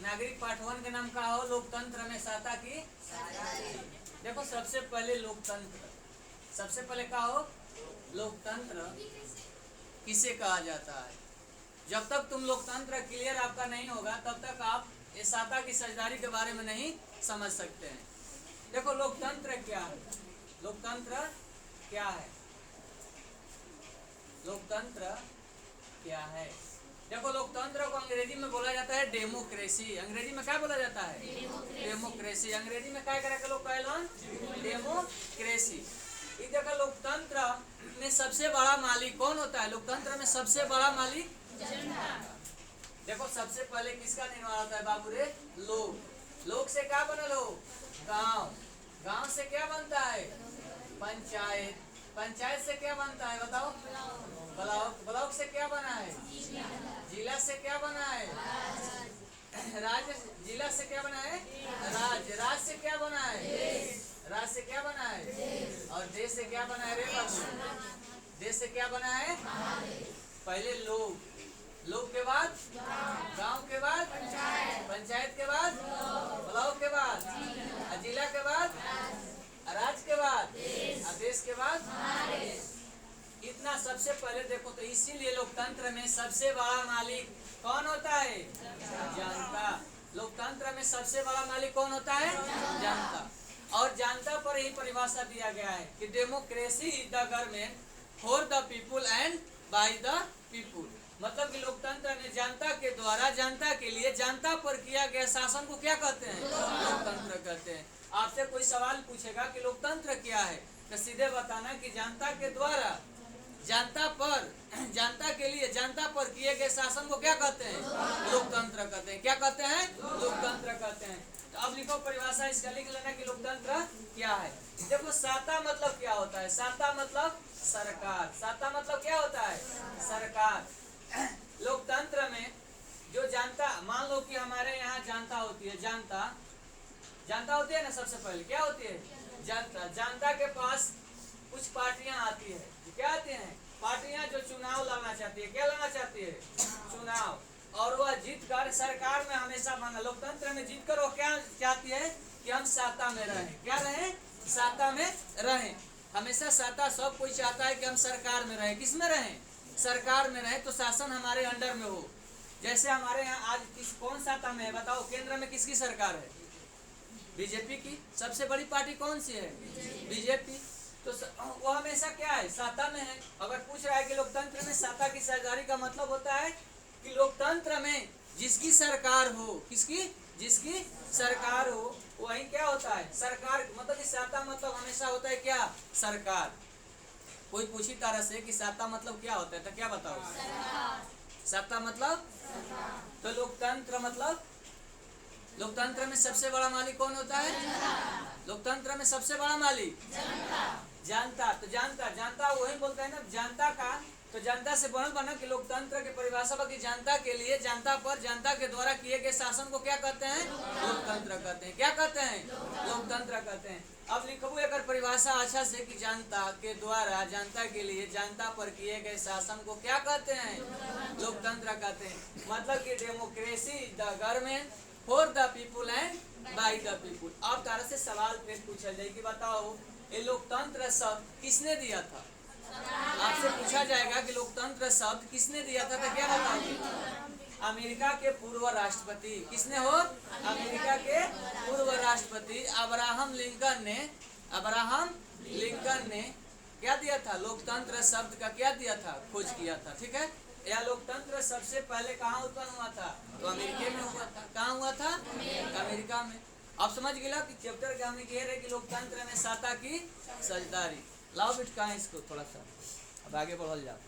नागरिक पार्ट 1 के नाम का हो लोकतंत्र में सत्ता की। देखो सबसे पहले लोकतंत्र, सबसे पहले क्या हो लोकतंत्र किसे कहा जाता है। जब तक तुम लोकतंत्र क्लियर आपका नहीं होगा तब तक आप इस सत्ता की साझेदारी के बारे में नहीं समझ सकते हैं। देखो लोकतंत्र क्या है, लोकतंत्र क्या है, लोकतंत्र क्या है। देखो लोकतंत्र को अंग्रेजी में बोला जाता है डेमोक्रेसी। अंग्रेजी में क्या बोला जाता है डेमोक्रेसी। अंग्रेजी में क्या करे के लोग कहलन डेमोक्रेसी। ये देखो लोकतंत्र में सबसे बड़ा मालिक कौन होता है, लोकतंत्र में सबसे बड़ा मालिक जनता। देखो सबसे पहले किसका निर्माण होता है बाबू रे, लोग। लोग से क्या बनल हो गांव, गांव से क्या बनता है पंचायत, पंचायत से क्या बनता है बताओ ब्लॉक, ब्लॉक से क्या बना है जिला से क्या बना है राज्य, जिला से क्या बना है राज्य, राज्य से क्या बना है राज्य से क्या बना है और देश से क्या बना है रे बाबू, देश से क्या बना है। पहले लोग, लोग के बाद गांव के बाद पंचायत के बाद ब्लॉक के बाद जिला के बाद राज्य के बाद देश के बाद। इतना सबसे पहले देखो तो इसीलिए लोकतंत्र में सबसे बड़ा मालिक कौन होता है जनता। लोकतंत्र में सबसे बड़ा मालिक कौन होता है जनता। और जनता पर ही परिभाषा दिया गया है कि democracy is the government for the people and by the people. मतलब कि लोकतंत्र में जनता के द्वारा जनता के लिए जनता पर किया गया शासन को क्या कहते हैं लोकतंत्र कहते हैं। आपसे कोई सवाल पूछेगा कि लोकतंत्र क्या है तो सीधे बताना कि जनता के द्वारा जनता पर जनता के लिए जनता पर किए गए शासन को क्या कहते हैं लोकतंत्र कहते हैं। क्या कहते हैं लोकतंत्र कहते हैं। तो अब लिखो परिभाषा इसका लिख लेना कि लोकतंत्र क्या है। देखो सत्ता मतलब क्या होता है, सत्ता मतलब सरकार, सत्ता मतलब क्या होता है सरकार। लोकतंत्र में जो जनता, मान लो कि हमारे यहाँ जनता होती है, जनता जनता होती है ना, सबसे पहले क्या होती है जनता। जनता के पास कुछ पार्टियां आती है, क्या आती हैं पार्टियां जो चुनाव लड़ना चाहती है, क्या लड़ना चाहती है चुनाव, और वह जीत कर सरकार में हमेशा बना। लोकतंत्र में जीत कर वो क्या चाहती है कि हम सत्ता में रहें, क्या रहें सत्ता में रहें। हमेशा सत्ता सब कोई चाहता है कि हम सरकार में रहें, किस में रहें सरकार में रहें, तो शासन हमारे अंडर में हो। जैसे हमारे यहाँ आज किस कौन सत्ता में है बताओ, केंद्र में किसकी सरकार है बीजेपी की। सबसे बड़ी पार्टी कौन सी है बीजेपी। तो वो हमेशा क्या है सत्ता में है। अगर पूछ रहा है कि लोकतंत्र में सत्ता की साझेदारी का मतलब होता है कि लोकतंत्र में जिसकी सरकार हो, किसकी जिसकी सरकार हो वही क्या होता है सरकार। मतलब कि सत्ता मतलब हमेशा होता है क्या सरकार। कोई पूछी तरह से कि सत्ता मतलब क्या होता है तो क्या बताओ सत्ता मतलब। तो लोकतंत्र मतलब लोकतंत्र में सबसे बड़ा मालिक कौन होता है लोकतंत्र में सबसे बड़ा मालिक जनता। तो जनता जनता वही बोलते हैं ना जनता का। तो जनता से बनल बना कि लोकतंत्र के परिभाषा की जनता के लिए जनता पर जनता के द्वारा किए गए शासन को क्या कहते हैं लोकतंत्र कहते हैं। क्या कहते हैं लोकतंत्र कहते हैं। अब लिखबू एक परिभाषा अच्छा से कि जनता के द्वारा जनता के लिए जनता पर किए गए शासन को क्या कहते हैं लोकतंत्र कहते हैं। मतलब कि democracy the government for the people and by the people. अब तरह से सवाल फिर पूछा जाए कि बताओ ये लोकतंत्र शब्द किसने दिया था। आपसे पूछा जाएगा कि लोकतंत्र शब्द किसने दिया था तो क्या बताओगे अमेरिका के पूर्व राष्ट्रपति। किसने हो अमेरिका के पूर्व राष्ट्रपति अब्राहम लिंकन ने क्या दिया था लोकतंत्र शब्द का क्या दिया था खोज किया था। ठीक है। यह लोकतंत्र सबसे पहले कहाँ उत्पन्न हुआ था तो अमेरिका में हुआ था। कहाँ हुआ था अमेरिका में। अब समझ गया कि चैप्टर का हमने कह रहे कि लोकतंत्र में सत्ता की साझेदारी। लाओ बिट कहाँ इसको थोड़ा सा अब आगे बढ़ल जाओ।